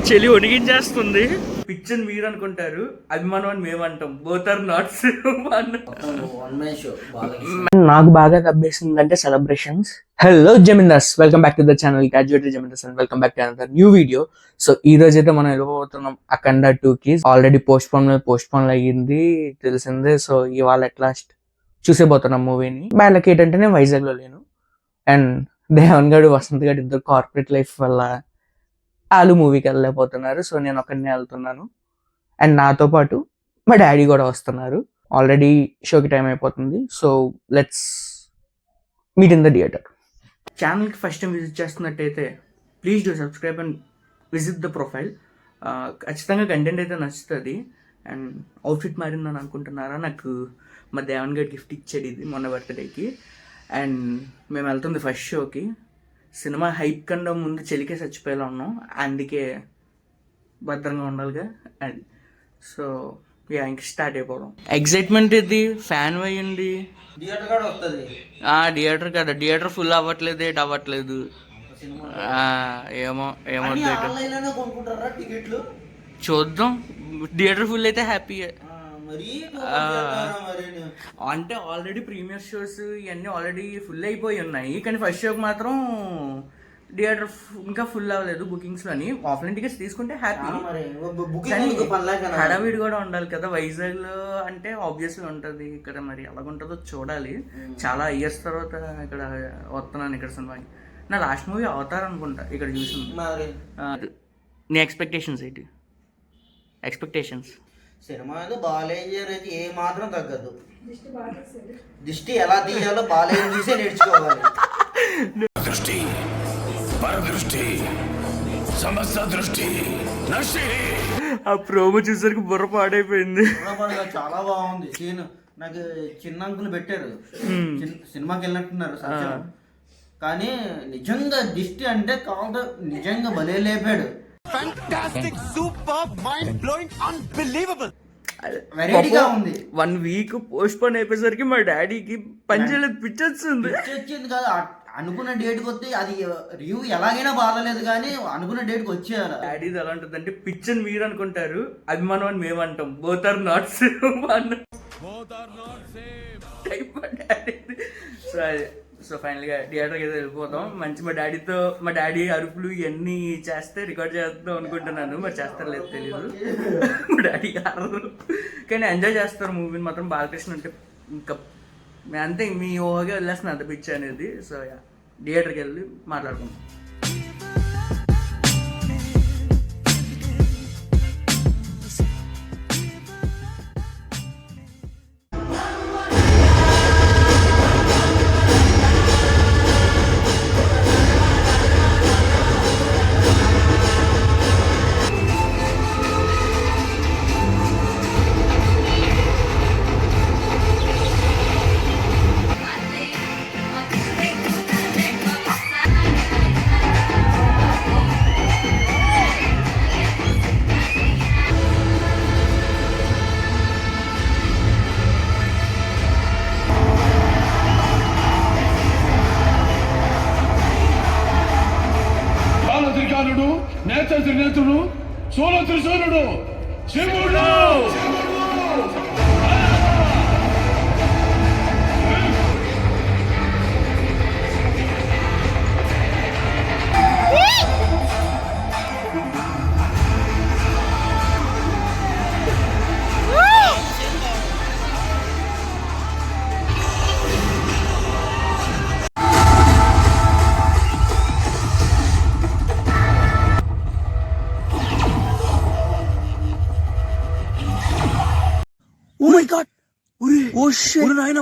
చెలి వణిగించేస్తుంది. పిచ్చని మీరు అనుకుంటారు, అభిమానం అని మేము అంటాం. Both are knots. నాకు బాగా దబ్బేసింది అంటే celebrations. Hello Zamindars, welcome back to the channel Graduate Zamindars and welcome back to another new video. So ఈ రోజు అయితే మనం వెళ్ళిపోతున్నాం అఖండ 2కి. ఆల్రెడీ పోస్ట్ పోన్ అయ్యింది తెలిసిందే. సో ఇవాళ ఎట్లా చూసేపోతున్నాం మూవీని. వాళ్ళకి ఏంటంటే నేను వైజాగ్ లో లేను అండ్ దేవన్ గడు వసంత్ గడు ఇద్దరు కార్పొరేట్ లైఫ్ వల్ల వాళ్ళు మూవీకి వెళ్ళలేకపోతున్నారు. సో నేను ఒక్కడినే వెళ్తున్నాను అండ్ నాతో పాటు మా డాడీ కూడా వస్తున్నారు. ఆల్రెడీ షోకి టైం అయిపోతుంది. So let's meet in the theatre. ఛానల్కి ఫస్ట్ టైం విజిట్ చేస్తున్నట్టయితే please do subscribe and visit the profile. ఖచ్చితంగా కంటెంట్ అయితే నచ్చుతుంది. అండ్ అవుట్ఫిట్ మారిందని అనుకుంటున్నారా? నాకు మా దేవన్ గడ్ గిఫ్ట్ ఇచ్చాడు ఇది మొన్న బర్త్డేకి. అండ్ మేము వెళ్తుంది ఫస్ట్ షోకి. సినిమా హైప్ కన్నా ముందు చెలికే చచ్చిపోయేలా ఉన్నాం, అందుకే భద్రంగా ఉండాలిగా. అండ్ సో ఇంక స్టార్ట్ అయిపోవడం. ఎగ్జైట్మెంట్ ఇది ఫ్యాన్ అయ్యండి. థియేటర్ కాదు, థియేటర్ ఫుల్ అవ్వట్లేదు. ఏమో చూద్దాం. థియేటర్ ఫుల్ అయితే హ్యాపీయే. అంటే ఆల్రెడీ ప్రీమియర్ షోస్ ఇవన్నీ ఆల్రెడీ ఫుల్ అయిపోయి ఉన్నాయి, కానీ ఫస్ట్ షోకి మాత్రం థియేటర్ ఇంకా ఫుల్ అవ్వలేదు. బుకింగ్స్ లోని ఆఫ్లైన్ టికెట్స్ తీసుకుంటే హ్యాపీ. హడావిడి కూడా ఉండాలి కదా వైజాగ్ లో, అంటే ఆబ్వియస్లీ ఉంటది. ఇక్కడ మరి ఎలాగుంటుందో చూడాలి. చాలా ఇయర్స్ తర్వాత ఇక్కడ వస్తున్నాను ఇక్కడ సినిమాకి. నా లాస్ట్ మూవీ అవతార్ అనుకుంటా ఇక్కడ చూసింది. నీ ఎక్స్పెక్టేషన్స్ ఏంటి? సినిమాలు బాలయ్య ఏ మాత్రం తగ్గదు. దిష్టి ఎలా తీయాలో బాలయ్య చూసే నేర్చుకోవాలి. దృష్టి, పరదృష్టి, సమస్త దృష్టి. ఆ ప్రోమో చూసరికి బుర్ర పాడైపోయింది. చాలా బాగుంది సీన్. నాకు చిన్న అంకులు పెట్టారు, సినిమాకి వెళ్ళినట్టున్నారు సత్యం. కానీ నిజంగా దిష్టి అంటే కాదు, నిజంగా భలే లేపాడు. Fantastic, super, mind blowing, unbelievable. వెరైటీగా ఉంది. 1 వీక్ పోస్ట్ పోన్ అయిపోయేసరికి మా డాడీకి పంచలేదు, పిచ్చొచ్చింది. కాదు, అనుకున్న డేట్కి వస్తే అది రివ్యూ ఎలాగైనా బాగలేదు, కానీ అనుకున్న డేట్కి వచ్చేయాలి. డాడీది ఎలా ఉంటుంది అంటే పిచ్చని మీరు అనుకుంటారు, అభిమానం అని మేము అంటాం. Both are NATS. సో ఫైనల్గా థియేటర్కి అయితే వెళ్ళిపోతాం. మంచి మా డాడీ అరుపులు ఇవన్నీ చేస్తే రికార్డ్ చేద్దాం అనుకుంటున్నాను. మరి చేస్తారు లేదు తెలియదు. మా డాడీ అరరు, కానీ ఎంజాయ్ చేస్తారు మూవీని మాత్రం. బాలకృష్ణ అంటే ఇంకా అంతే, మీ ఊహగా వెళ్ళేస్తున్నా అంత పిచ్చి అనేది. సో థియేటర్కి వెళ్ళి మాట్లాడుకుంటాం. నేత త్రినేత్రుడు, సోల త్రిశూలుడు, శివుడు.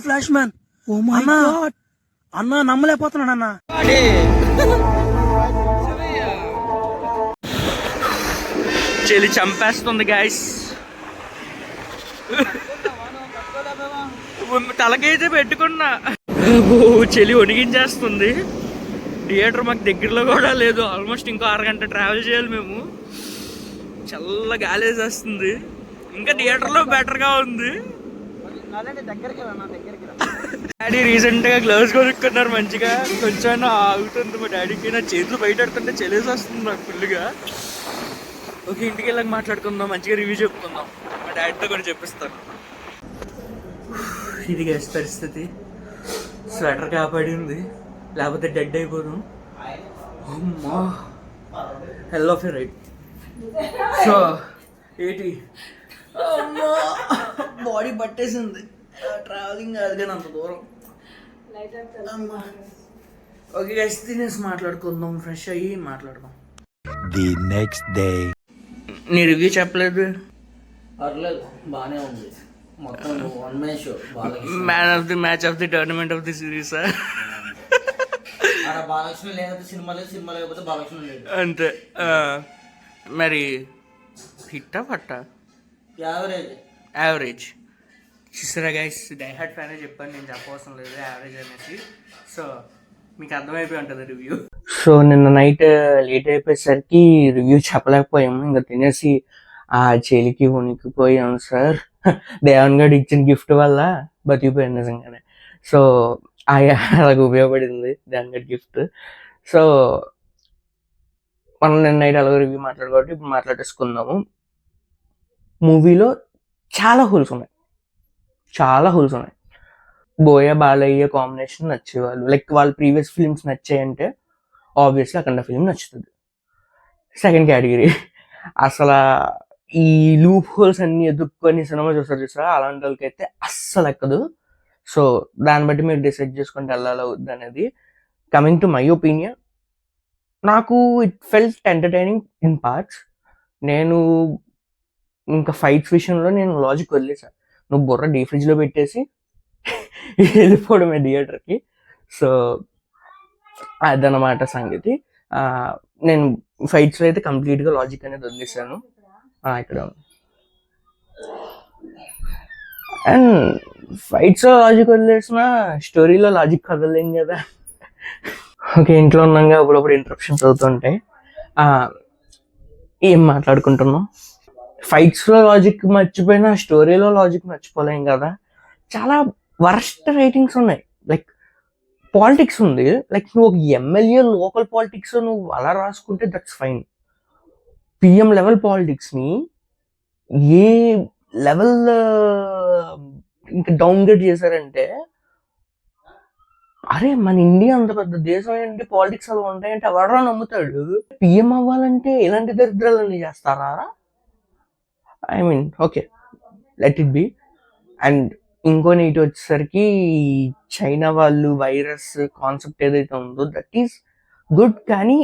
ఫ్లాష్ మ్యాన్, అన్నా నమ్మలేకపోతున్నాడు అన్న. చెలి చంపేస్తుంది గాయస్. తలకైతే పెట్టుకున్నా, చెలి వణిగించేస్తుంది. థియేటర్ మాకు దగ్గరలో కూడా లేదు. ఆల్మోస్ట్ ఇంకో 6 గంట ట్రావెల్ చేయాలి మేము. చల్ల గాలి వేసేస్తుంది. ఇంకా థియేటర్లో బెటర్గా ఉంది. డాడీ రీసెంట్ గా గ్లౌస్ కొనుక్కున్నారు మంచిగా, కొంచెం ఆగుతుంది మా డాడీకి. నా చేతులు బయట పెడుతుంటే చెలేసి వస్తుంది నాకు ఫుల్గా. ఓకే, ఇంటికి వెళ్ళాక మాట్లాడుకుందాం, మంచిగా రివ్యూ చెప్పుకుందాం, మా డాడీతో కూడా చెప్పిస్తాను. ఇది గ్యాస్ పరిస్థితి, స్వెటర్ కాపాడింది, లేకపోతే డెడ్ అయిపోదాం. అమ్మా hell of you right. So ఏంటి, అమ్మా బాడీ పట్టేసింది, ట్రావెలింగ్ కాదు కానీ అంత దూరం. అమ్మా ఓకే గైస్, తినేసి మాట్లాడుకుందాం, ఫ్రెష్ అయ్యి మాట్లాడదాం. The next day. నీ రివ్యూ చెప్పలేదు. పర్లేదు, బాగానే ఉంది. మొత్తం one man show. Man of the match of the tournament of the series. Balakrishna లేకపోతే సినిమా లేదు, సినిమా లేకపోతే బాలకృష్ణ లేదు, అంతే. మరి హిట్టా పట్టా? యావరేజ్. యావరేజ్. చూసారా గైస్, డైహార్డ్ ఫ్యానే చెప్పాను, నేను చెప్పవసరం లేదు యావరేజ్ అనేసి. సో మీకు అర్థమైపోయి ఉంటుంది రివ్యూ. సో నిన్న నైట్ లేట్ అయిపోయేసరికి రివ్యూ చెప్పలేకపోయాము, ఇంకా తినేసి ఆ చెలికి ఉనికిపోయాం సార్. దేవన్ గడ్ ఇచ్చిన గిఫ్ట్ వల్ల బతికిపోయాను నిజంగానే. సో అలాగ ఉపయోగపడింది దేవన్ గడ్ గిఫ్ట్. సో మనం నిన్న నైట్ అలాగ రివ్యూ మాట్లాడుకోవడం ఇప్పుడు మాట్లాడేసుకుందాము. మూవీలో చాలా హోల్స్ ఉన్నాయి, చాలా హోల్స్ ఉన్నాయి. బోయ బాలయ్య కాంబినేషన్ నచ్చేవాళ్ళు, లైక్ వాళ్ళ ప్రీవియస్ ఫిల్మ్స్ నచ్చాయంటే ఆబ్వియస్లీ అఖండ ఫిల్మ్ నచ్చుతుంది. సెకండ్ కేటగిరీ, అసలు ఈ లూప్ హోల్స్ అన్ని ఎదుర్కొని సినిమా చూసారా, అలాంటి వాళ్ళకి అయితే అస్సలు ఎక్కదు. సో దాన్ని బట్టి మీరు డిసైడ్ చేసుకుంటే వెళ్ళాలి వద్దు అనేది. కమింగ్ టు మై ఒపీనియన్, నాకు it felt entertaining in parts. నేను ఇంకా ఫైట్స్ విషయంలో నేను లాజిక్ వదిలేసాను. నువ్వు బుర్ర డీ ఫ్రిడ్జ్లో పెట్టేసి వెళ్ళిపోవడమే థియేటర్కి. సో అదనమాట సంగతి. నేను ఫైట్స్లో అయితే కంప్లీట్గా లాజిక్ అనేది వదిలేసాను. ఇక్కడ అండ్ ఫైట్స్లో లాజిక్ వదిలేసిన స్టోరీలో లాజిక్ కదలేం కదా. ఓకే, ఇంట్లో ఉన్నాగా అప్పుడప్పుడు ఇంటరప్షన్స్ అవుతుంటాయి. ఏం మాట్లాడుకుంటున్నాం, ఫైట్స్లో లాజిక్ మర్చిపోయినా స్టోరీలో లాజిక్ మర్చిపోలేం కదా. చాలా వర్స్ట్ రైటింగ్స్ ఉన్నాయి. లైక్ పాలిటిక్స్ ఉంది, లైక్ నువ్వు ఒక ఎమ్మెల్యే లోకల్ పాలిటిక్స్ నువ్వు అలా రాసుకుంటే దట్స్ ఫైన్. పిఎం లెవెల్ పాలిటిక్స్ని ఏ లెవెల్ ఇంకా డౌన్గ్రేడ్ చేశారంటే, అరే మన ఇండియా అంత పెద్ద దేశం ఏంటి, పాలిటిక్స్ అలా ఉంటాయంటే ఎవడరా నమ్ముతాడు? పిఎం అవ్వాలంటే ఇలాంటి దరిద్రాలన్నీ చేస్తారా? I mean okay, let it be. And ఇంకో నీటి వచ్చేసరికి చైనా వాళ్ళు వైరస్ కాన్సెప్ట్ ఏదైతే ఉందో దట్ ఈస్ గుడ్, కానీ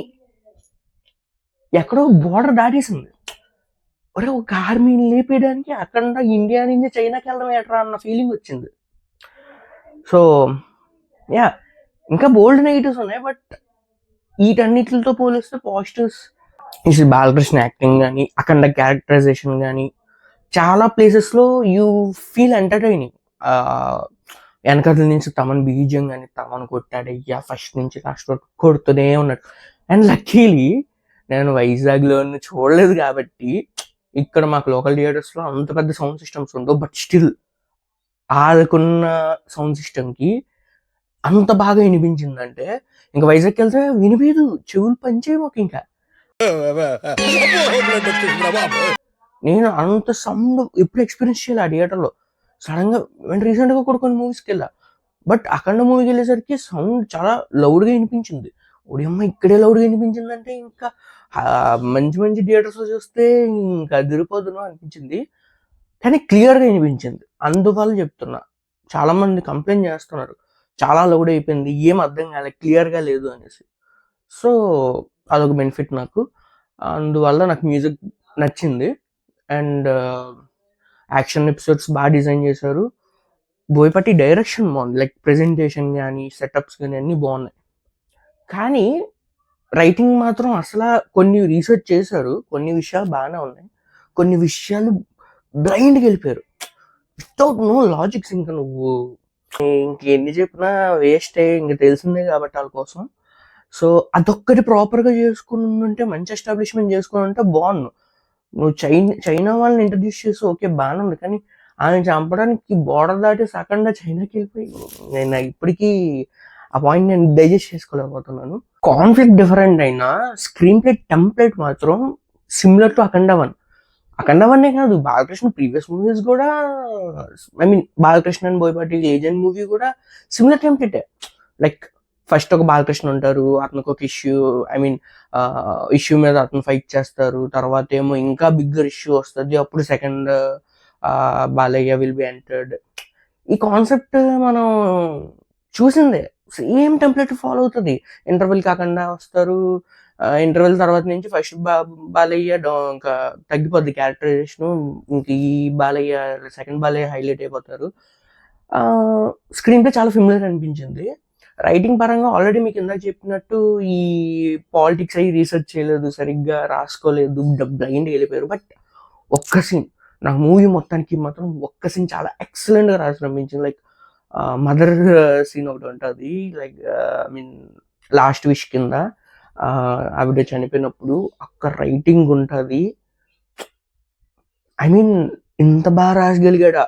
ఎక్కడో బోర్డర్ దాటేసింది. ఒరే ఒక ఆర్మీని లేపేయడానికి అక్కడ ఇండియా నుంచి చైనాకి వెళ్ళడం ఎట్రా అన్న ఫీలింగ్ వచ్చింది. సో యా, ఇంకా బోల్డ్ నెగిటివ్స్ ఉన్నాయి, బట్ వీటన్నిటితో పోలిస్తే పాజిటివ్స్ ఇస్ బాలకృష్ణ యాక్టింగ్ కానీ, అఖండ క్యారెక్టరైజేషన్ కానీ, చాలా ప్లేసెస్లో యూ ఫీల్ ఎంటర్టైనింగ్. వెనకట్ల నుంచి తమన్ బీజం కానీ తమన్ కొట్టాడు, అయ్యా ఫస్ట్ నుంచి లాస్ట్ వరకు కొడుతూనే ఉన్నాడు. అండ్ లక్కీలీ నేను వైజాగ్లో చూడలేదు కాబట్టి ఇక్కడ మాకు లోకల్ థియేటర్స్లో అంత పెద్ద సౌండ్ సిస్టమ్స్ ఉండవు, బట్ స్టిల్ ఆదుకున్న సౌండ్ సిస్టమ్కి అంత బాగా వినిపించిందంటే ఇంకా వైజాగ్కి వెళ్తే వినిపించదు, చెవులు పనిచే మాకు. ఇంకా నేను అంత సౌండ్ ఎప్పుడు ఎక్స్పీరియన్స్ చేయాలి ఆ థియేటర్లో. సడన్గా రీసెంట్గా కూడా కొన్ని మూవీస్కి వెళ్ళా, బట్ అఖండ మూవీకి వెళ్ళేసరికి సౌండ్ చాలా లౌడ్గా వినిపించింది. ఒడియమ్మ ఇక్కడే లౌడ్గా వినిపించిందంటే ఇంకా మంచి మంచి థియేటర్స్లో చూస్తే ఇంకా అదిరిపోదును అనిపించింది. కానీ క్లియర్గా వినిపించింది, అందువల్ల చెప్తున్నా. చాలామంది కంప్లైంట్ చేస్తున్నారు చాలా లౌడ్ అయిపోయింది, ఏం అర్థం కాలేదు, క్లియర్గా లేదు అనేసి. సో అదొక బెనిఫిట్ నాకు, అందువల్ల నాకు మ్యూజిక్ నచ్చింది. అండ్ యాక్షన్ ఎపిసోడ్స్ బాగా డిజైన్ చేశారు. బోయపాటి డైరెక్షన్ బాగుంది, లైక్ ప్రెజెంటేషన్ కానీ సెటప్స్ కానీ అన్నీ బాగున్నాయి. కానీ రైటింగ్ మాత్రం అసలు కొన్ని రీసెర్చ్ చేశారు, కొన్ని విషయాలు బాగానే ఉన్నాయి, కొన్ని విషయాలు బ్లైండ్గా వెళ్ళిపోయారు వితౌట్ నో లాజిక్స్. ఇంకా నువ్వు ఇంకెన్ని చెప్పినా వేస్టే, ఇంక తెలిసిందే కాబట్టి వాళ్ళ కోసం. సో అదొక్కటి ప్రాపర్గా చేసుకుని ఉంటే, మంచి ఎస్టాబ్లిష్మెంట్ చేసుకుని ఉంటే బాగుండు. నువ్వు చైనా వాళ్ళని ఇంట్రడ్యూస్ చేసి ఓకే బాగానే ఉంది, కానీ ఆయన చంపడానికి బోర్డర్ దాటి సకండా చైనాకి వెళ్ళిపోయి నేను ఇప్పటికీ ఆ పాయింట్ నేను డైజెస్ట్ చేసుకోలేకపోతున్నాను. కాన్ఫ్లిక్ట్ డిఫరెంట్ అయినా స్క్రీన్ ప్లే టెంప్లెట్ మాత్రం సిమిలర్ టు అఖండ వన్నే కాదు, బాలకృష్ణ ప్రీవియస్ మూవీస్ కూడా, I mean Balakrishna and Boyapati agent movie కూడా సిమిలర్ టెంప్లెటే. లైక్ ఫస్ట్ ఒక బాలకృష్ణ ఉంటారు, అతనికి ఒక ఇష్యూ, ఐ మీన్ ఇష్యూ మీద అతను ఫైట్ చేస్తారు, తర్వాత ఏమో ఇంకా బిగ్గర్ ఇష్యూ వస్తుంది, అప్పుడు second Balayya will be entered. ఈ కాన్సెప్ట్ మనం చూసిందే, సేమ్ టెంప్లెట్ ఫాలో అవుతుంది. ఇంటర్వెల్ కాకుండా వస్తారు, ఇంటర్వెల్ తర్వాత నుంచి ఫస్ట్ బాలయ్య ఇంకా తగ్గిపోద్ది క్యారెక్టరైజేషన్, ఇంక ఈ బాలయ్య సెకండ్ బాలయ్య హైలైట్ అయిపోతారు. స్క్రీన్ ప్లే చాలా ఫెమిలియర్ అనిపించింది. రైటింగ్ పరంగా ఆల్రెడీ మీకు ఇందాక చెప్పినట్టు ఈ పాలిటిక్స్ అయ్యి రీసెర్చ్ చేయలేదు, సరిగ్గా రాసుకోలేదు, బ్లైండ్ వెళ్ళిపోయారు. బట్ ఒక్క సీన్ నాకు మూవీ మొత్తానికి మాత్రం ఒక్క సీన్ చాలా ఎక్సలెంట్గా రాసి అనిపించింది. లైక్ మదర్ సీన్ ఒకటి ఉంటుంది, like I mean last wish కింద ఆవిడ చనిపోయినప్పుడు అక్కడ రైటింగ్ ఉంటుంది. ఐ మీన్ ఇంత బాగా రాసగలిగాడా,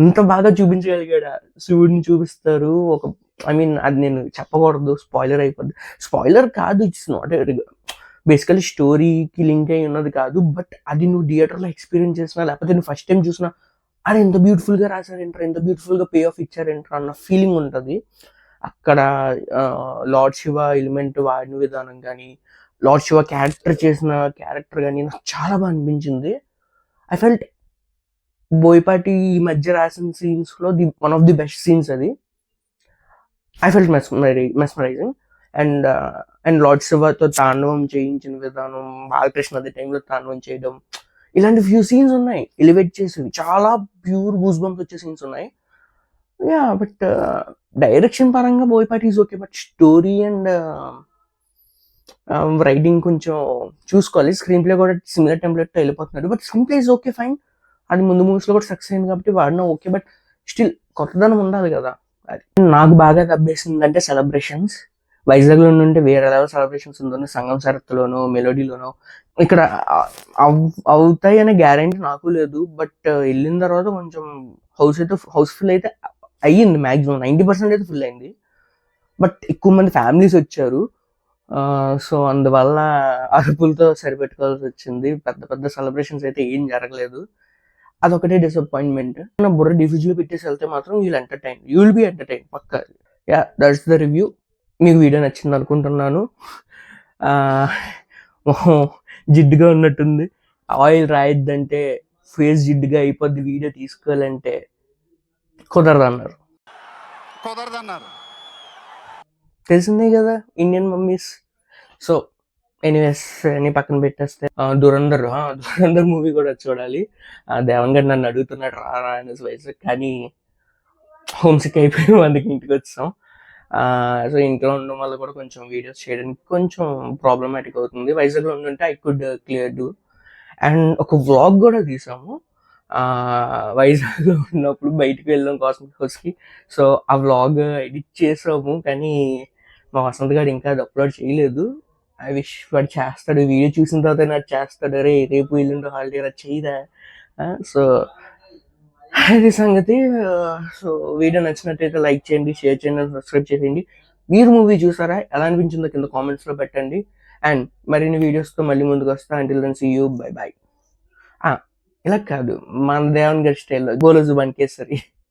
ఇంత బాగా చూపించగలిగాడా. శివుడిని చూపిస్తారు ఒక, ఐ మీన్ అది నేను చెప్పకూడదు, స్పాయిలర్ అయిపోద్ది. స్పాయిలర్ కాదు, ఇట్స్ నాట్ బేసికలీ స్టోరీకి లింక్ అయి ఉన్నది కాదు, బట్ అది నువ్వు థియేటర్లో ఎక్స్పీరియన్స్ చేసినా లేకపోతే నువ్వు ఫస్ట్ టైం చూసినా అది ఎంత బ్యూటిఫుల్గా రాశారంటారు, ఎంత బ్యూటిఫుల్గా పే ఆఫ్ ఇచ్చారంటారు అన్న ఫీలింగ్ ఉంటుంది. అక్కడ లార్డ్ శివ ఎలిమెంట్ వాడిన విధానం కానీ, లార్డ్ శివ చేసిన క్యారెక్టర్ కానీ నాకు చాలా బాగా అనిపించింది. ఐ ఫెల్ట్ బోయపాటి ఈ మధ్య రాసిన సీన్స్లో one of the best scenes అది. I felt mesmerising. And lord శివతో తాండవం చేయించిన విధానం, బాలకృష్ణ అదే టైంలో తాండవం చేయడం, ఇలాంటి ఫ్యూ సీన్స్ ఉన్నాయి ఎలివేట్ చేసేవి, చాలా ప్యూర్ గూస్ బంప్స్ వచ్చే సీన్స్ ఉన్నాయి. యా, బట్ డైరెక్షన్ పరంగా Boyapati is okay, but story and writing కొంచెం చూసుకోవాలి. స్క్రీన్ ప్లే కూడా సిమిలర్ టెంప్లెట్తో వెళ్ళిపోతున్నాడు, but some place okay fine. అది ముందు మూవీస్లో కూడా సక్సెస్ అయింది కాబట్టి వాడినా ఓకే, బట్ స్టిల్ కొత్తదనం ఉండాలి కదా. అది నాకు బాగా దబ్బేసిందంటే సెలబ్రేషన్స్. వైజాగ్లో ఉంటే వేరే లెవెల్ సెలబ్రేషన్స్ ఉందో, సంగం సరత్తులోనో మెలోడీలోనో. ఇక్కడ అవుతాయి అనే గ్యారంటీ నాకు లేదు, బట్ వెళ్ళిన తర్వాత కొంచెం హౌస్ఫుల్ అయితే అయ్యింది. మ్యాక్సిమం 90% అయితే ఫుల్ అయింది, బట్ ఎక్కువ మంది ఫ్యామిలీస్ వచ్చారు. సో అందువల్ల అరుపులతో సరిపెట్టుకోవాల్సి వచ్చింది. పెద్ద పెద్ద సెలబ్రేషన్స్ అయితే ఏం జరగలేదు, అదొకటే డిసప్పాయింట్మెంట్. నా బుర్ర డిఫ్యూజ్లో పెట్టేసి వెళ్తే మాత్రం యూ విల్ బీ ఎంటర్టైన్ పక్కా. Yeah, that's the review. మీకు వీడియో నచ్చింది అనుకుంటున్నాను. జిడ్డుగా ఉన్నట్టుంది, ఆయిల్ రాయొద్దంటే ఫేస్ జిడ్డుగా అయిపోద్ది, వీడియో తీసుకోవాలంటే కుదరదన్నారు. తెలిసిందే కదా ఇండియన్ మమ్మీస్. సో ఎనీవేస్ అని పక్కన పెట్టేస్తే దురంధర్ మూవీ కూడా చూడాలి. దేవన్ గారు నన్ను అడుగుతున్నాడు రా అనేసి వయసు, కానీ హోమ్సిక్ అయిపోయి అందుకు ఇంటికి వచ్చాం. సో ఇంట్లో ఉండడం వల్ల కూడా కొంచెం వీడియోస్ చేయడానికి కొంచెం ప్రాబ్లమాటిక్ అవుతుంది. వైజాగ్లో ఉండుంటే I could clear do. And ఒక వ్లాగ్ కూడా తీసాము వైజాగ్లో ఉన్నప్పుడు, బయటికి వెళ్ళాం కాస్మిక్ హౌస్కి. సో ఆ వ్లాగ్ ఎడిట్ చేసాము, కానీ మా వసంత్ గారు ఇంకా అది అప్లోడ్ చేయలేదు. ఐ విష్ వాడు చేస్తాడు, వీడియో చూసిన తర్వాత నాకు చేస్తాడు, అరే రేపు ఎల్లుండి హాలిడే రా చేయదా. సో అది సంగతి. సో వీడియో నచ్చినట్టయితే లైక్ చేయండి, షేర్ చేయండి, సబ్స్క్రైబ్ చేయండి. మీరు మూవీ చూసారా, ఎలా అనిపించిందో కింద కామెంట్స్లో పెట్టండి. అండ్ మరిన్ని వీడియోస్తో మళ్ళీ ముందుకు వస్తా. Until then see you, bye bye. ఇలా కాదు, మన దేవన్ గారి స్టైల్లో బోలో జుబాన్ కేసరి.